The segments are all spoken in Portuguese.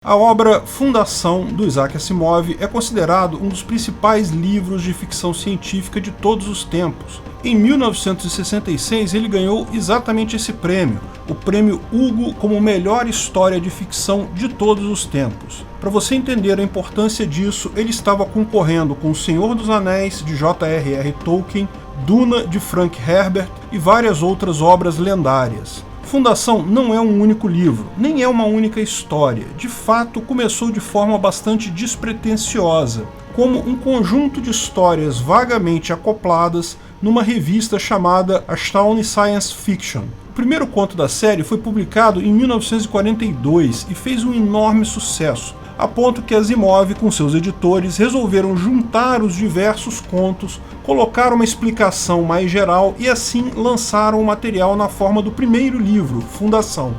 A obra Fundação, do Isaac Asimov, é considerado um dos principais livros de ficção científica de todos os tempos. Em 1966, ele ganhou exatamente esse prêmio, o Prêmio Hugo como melhor história de ficção de todos os tempos. Para você entender a importância disso, ele estava concorrendo com O Senhor dos Anéis, de J.R.R. Tolkien, Duna, de Frank Herbert e várias outras obras lendárias. Fundação não é um único livro, nem é uma única história. De fato, começou de forma bastante despretensiosa, como um conjunto de histórias vagamente acopladas numa revista chamada Astounding Science Fiction. O primeiro conto da série foi publicado em 1942 e fez um enorme sucesso, a ponto que Asimov, com seus editores, resolveram juntar os diversos contos, colocar uma explicação mais geral e assim lançaram o material na forma do primeiro livro, Fundação.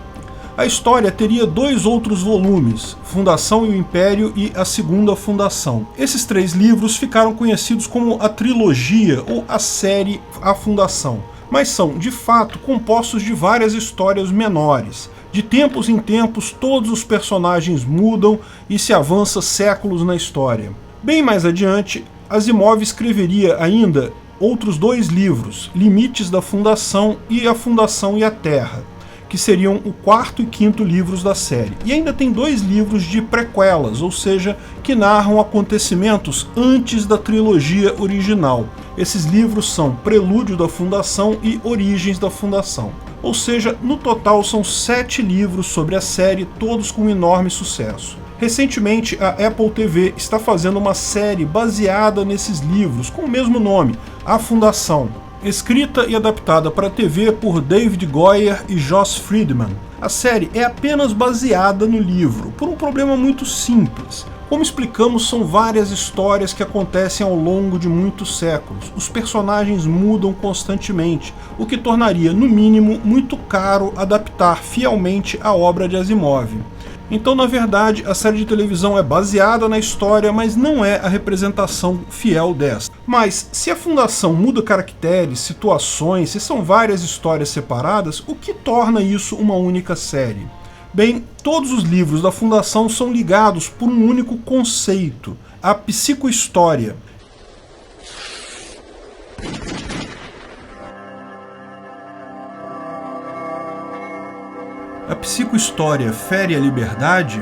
A história teria 2 outros volumes, Fundação e o Império e A Segunda Fundação. Esses 3 livros ficaram conhecidos como a trilogia ou a série A Fundação, mas são, de fato, compostos de várias histórias menores. De tempos em tempos, todos os personagens mudam e se avança séculos na história. Bem mais adiante, Asimov escreveria ainda outros 2 livros, Limites da Fundação e A Fundação e a Terra, que seriam o 4º e 5º livros da série. E ainda tem 2 livros de prequelas, ou seja, que narram acontecimentos antes da trilogia original. Esses livros são Prelúdio da Fundação e Origens da Fundação. Ou seja, no total são 7 livros sobre a série, todos com enorme sucesso. Recentemente, a Apple TV está fazendo uma série baseada nesses livros, com o mesmo nome, A Fundação, escrita e adaptada para a TV por David Goyer e Joss Friedman. A série é apenas baseada no livro, por um problema muito simples. Como explicamos, são várias histórias que acontecem ao longo de muitos séculos. Os personagens mudam constantemente, o que tornaria, no mínimo, muito caro adaptar fielmente a obra de Asimov. Então, na verdade, a série de televisão é baseada na história, mas não é a representação fiel desta. Mas, se a Fundação muda caracteres, situações, se são várias histórias separadas, o que torna isso uma única série? Bem, todos os livros da Fundação são ligados por um único conceito, a psicohistória. A psicohistória fere a liberdade?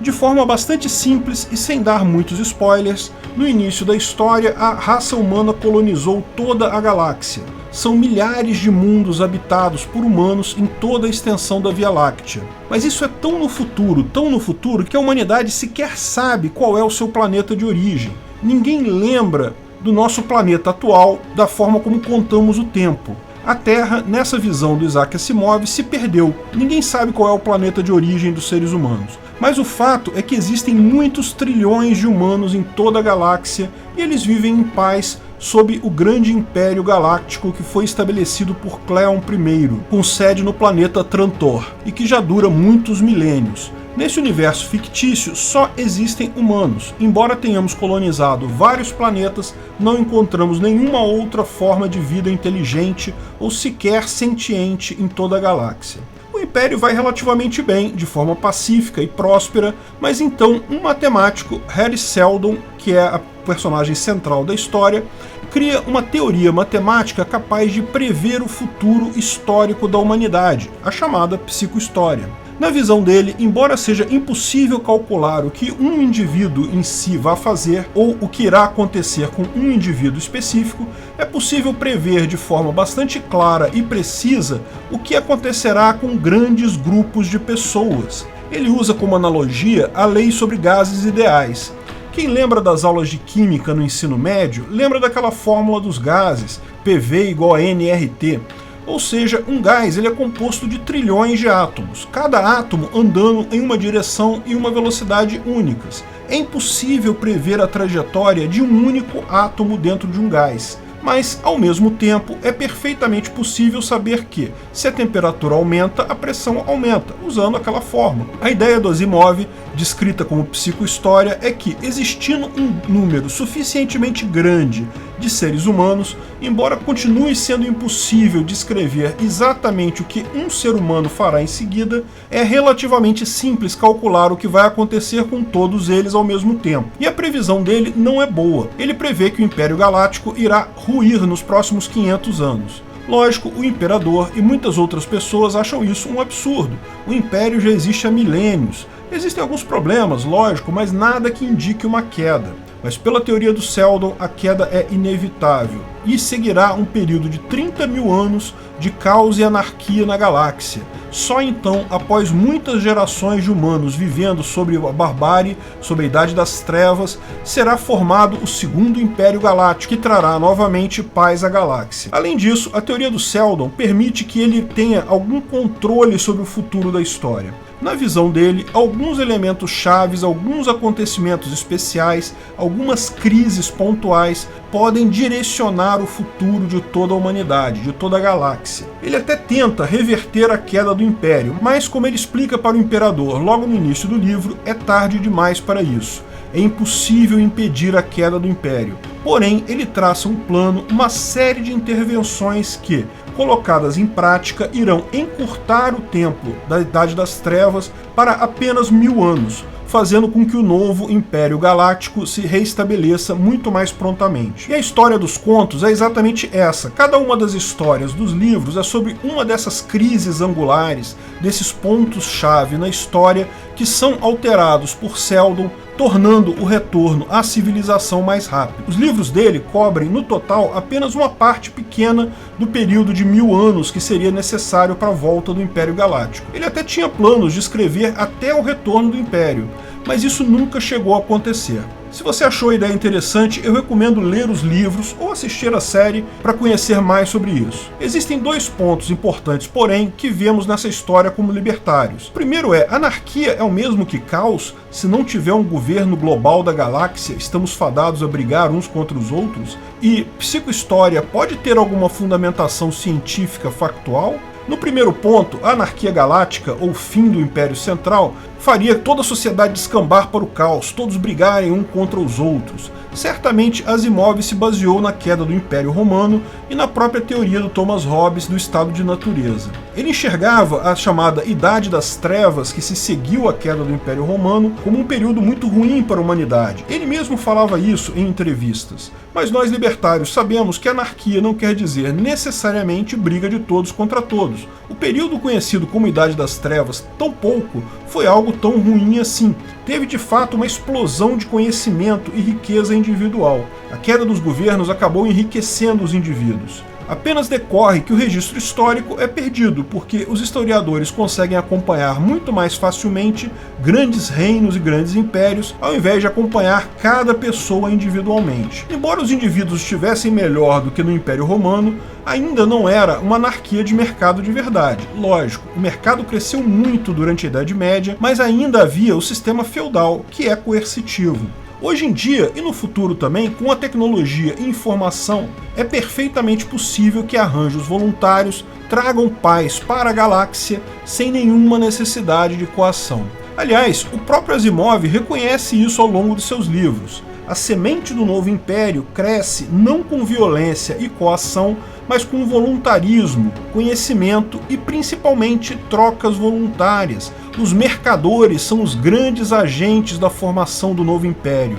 De forma bastante simples e sem dar muitos spoilers, no início da história a raça humana colonizou toda a galáxia. São milhares de mundos habitados por humanos em toda a extensão da Via Láctea. Mas isso é tão no futuro, que a humanidade sequer sabe qual é o seu planeta de origem. Ninguém lembra do nosso planeta atual da forma como contamos o tempo. A Terra, nessa visão do Isaac Asimov, se perdeu. Ninguém sabe qual é o planeta de origem dos seres humanos. Mas o fato é que existem muitos trilhões de humanos em toda a galáxia e eles vivem em paz sob o grande império galáctico que foi estabelecido por Cleon I, com sede no planeta Trantor, e que já dura muitos milênios. Nesse universo fictício só existem humanos. Embora tenhamos colonizado vários planetas, não encontramos nenhuma outra forma de vida inteligente ou sequer sentiente em toda a galáxia. O Império vai relativamente bem, de forma pacífica e próspera, mas então um matemático, Harry Seldon, que é a personagem central da história, cria uma teoria matemática capaz de prever o futuro histórico da humanidade, a chamada psicohistória. Na visão dele, embora seja impossível calcular o que um indivíduo em si vai fazer ou o que irá acontecer com um indivíduo específico, é possível prever de forma bastante clara e precisa o que acontecerá com grandes grupos de pessoas. Ele usa como analogia a lei sobre gases ideais. Quem lembra das aulas de química no ensino médio, lembra daquela fórmula dos gases, PV igual a nRT. Ou seja, um gás ele é composto de trilhões de átomos, cada átomo andando em uma direção e uma velocidade únicas. É impossível prever a trajetória de um único átomo dentro de um gás. Mas, ao mesmo tempo, é perfeitamente possível saber que, se a temperatura aumenta, a pressão aumenta, usando aquela fórmula. A ideia do Asimov, descrita como psicohistória, é que, existindo um número suficientemente grande de seres humanos, embora continue sendo impossível descrever exatamente o que um ser humano fará em seguida, é relativamente simples calcular o que vai acontecer com todos eles ao mesmo tempo. E a previsão dele não é boa. Ele prevê que o Império Galáctico irá ruir nos próximos 500 anos. Lógico, o Imperador e muitas outras pessoas acham isso um absurdo. O Império já existe há milênios. Existem alguns problemas, lógico, mas nada que indique uma queda. Mas pela teoria do Seldon, a queda é inevitável e seguirá um período de 30 mil anos de caos e anarquia na galáxia. Só então, após muitas gerações de humanos vivendo sobre a barbárie, sob a Idade das Trevas, será formado o Segundo Império Galáctico, que trará novamente paz à galáxia. Além disso, a teoria do Seldon permite que ele tenha algum controle sobre o futuro da história. Na visão dele, alguns elementos chaves, alguns acontecimentos especiais, algumas crises pontuais podem direcionar o futuro de toda a humanidade, de toda a galáxia. Ele até tenta reverter a queda do Império, mas como ele explica para o Imperador logo no início do livro, é tarde demais para isso. É impossível impedir a queda do Império. Porém, ele traça um plano, uma série de intervenções que, colocadas em prática, irão encurtar o tempo da Idade das Trevas para apenas 1000 anos, fazendo com que o novo Império Galáctico se reestabeleça muito mais prontamente. E a história dos contos é exatamente essa. Cada uma das histórias dos livros é sobre uma dessas crises angulares, desses pontos-chave na história que são alterados por Seldon, tornando o retorno à civilização mais rápido. Os livros dele cobrem, no total, apenas uma parte pequena do período de 1000 anos que seria necessário para a volta do Império Galáctico. Ele até tinha planos de escrever até o retorno do Império, mas isso nunca chegou a acontecer. Se você achou a ideia interessante, eu recomendo ler os livros ou assistir a série para conhecer mais sobre isso. Existem 2 pontos importantes, porém, que vemos nessa história como libertários. O primeiro é, anarquia é o mesmo que caos? Se não tiver um governo global da galáxia, estamos fadados a brigar uns contra os outros? E psicohistória pode ter alguma fundamentação científica factual? No primeiro ponto, a anarquia galáctica, ou fim do Império Central, faria toda a sociedade descambar para o caos, todos brigarem um contra os outros. Certamente, Asimov se baseou na queda do Império Romano e na própria teoria do Thomas Hobbes do estado de natureza. Ele enxergava a chamada Idade das Trevas, que se seguiu à queda do Império Romano, como um período muito ruim para a humanidade. Ele mesmo falava isso em entrevistas. Mas nós libertários sabemos que anarquia não quer dizer necessariamente briga de todos contra todos. O período conhecido como Idade das Trevas, tampouco foi algo tão ruim assim. Teve de fato uma explosão de conhecimento e riqueza individual. A queda dos governos acabou enriquecendo os indivíduos. Apenas decorre que o registro histórico é perdido, porque os historiadores conseguem acompanhar muito mais facilmente grandes reinos e grandes impérios, ao invés de acompanhar cada pessoa individualmente. Embora os indivíduos estivessem melhor do que no Império Romano, ainda não era uma anarquia de mercado de verdade. Lógico, o mercado cresceu muito durante a Idade Média, mas ainda havia o sistema feudal, que é coercitivo. Hoje em dia, e no futuro também, com a tecnologia e informação, é perfeitamente possível que arranjos voluntários tragam paz para a galáxia sem nenhuma necessidade de coação. Aliás, o próprio Asimov reconhece isso ao longo de seus livros. A semente do novo império cresce não com violência e coação, mas com voluntarismo, conhecimento e principalmente trocas voluntárias. Os mercadores são os grandes agentes da formação do novo império.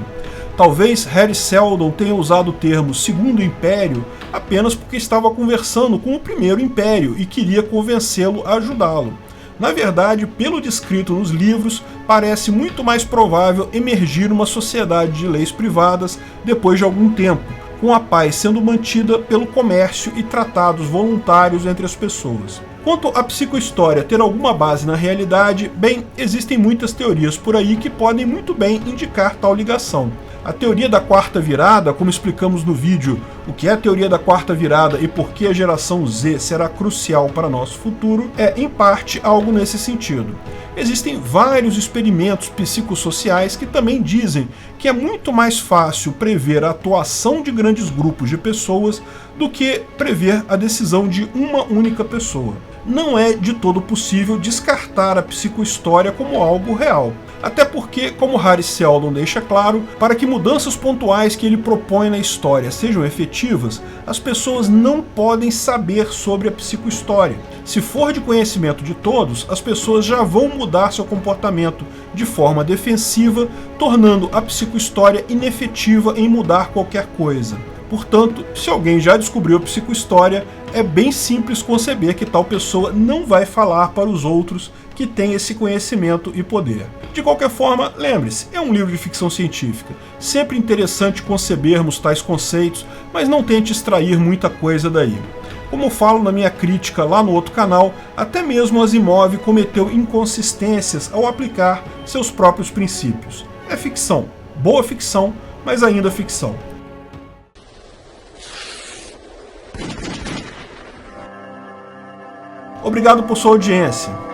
Talvez Harry Seldon tenha usado o termo Segundo Império apenas porque estava conversando com o Primeiro Império e queria convencê-lo a ajudá-lo. Na verdade, pelo descrito nos livros, parece muito mais provável emergir uma sociedade de leis privadas depois de algum tempo, com a paz sendo mantida pelo comércio e tratados voluntários entre as pessoas. Quanto à psicohistória ter alguma base na realidade, bem, existem muitas teorias por aí que podem muito bem indicar tal ligação. A teoria da quarta virada, como explicamos no vídeo o que é a teoria da quarta virada e por que a geração Z será crucial para nosso futuro, é, em parte, algo nesse sentido. Existem vários experimentos psicossociais que também dizem que é muito mais fácil prever a atuação de grandes grupos de pessoas do que prever a decisão de uma única pessoa. Não é de todo possível descartar a psicohistória como algo real. Até porque, como Hari Seldon deixa claro, para que mudanças pontuais que ele propõe na história sejam efetivas, as pessoas não podem saber sobre a psicohistória. Se for de conhecimento de todos, as pessoas já vão mudar seu comportamento de forma defensiva, tornando a psicohistória inefetiva em mudar qualquer coisa. Portanto, se alguém já descobriu a psicohistória, é bem simples conceber que tal pessoa não vai falar para os outros que têm esse conhecimento e poder. De qualquer forma, lembre-se, é um livro de ficção científica. Sempre interessante concebermos tais conceitos, mas não tente extrair muita coisa daí. Como falo na minha crítica lá no outro canal, até mesmo Asimov cometeu inconsistências ao aplicar seus próprios princípios. É ficção, boa ficção, mas ainda ficção. Obrigado por sua audiência.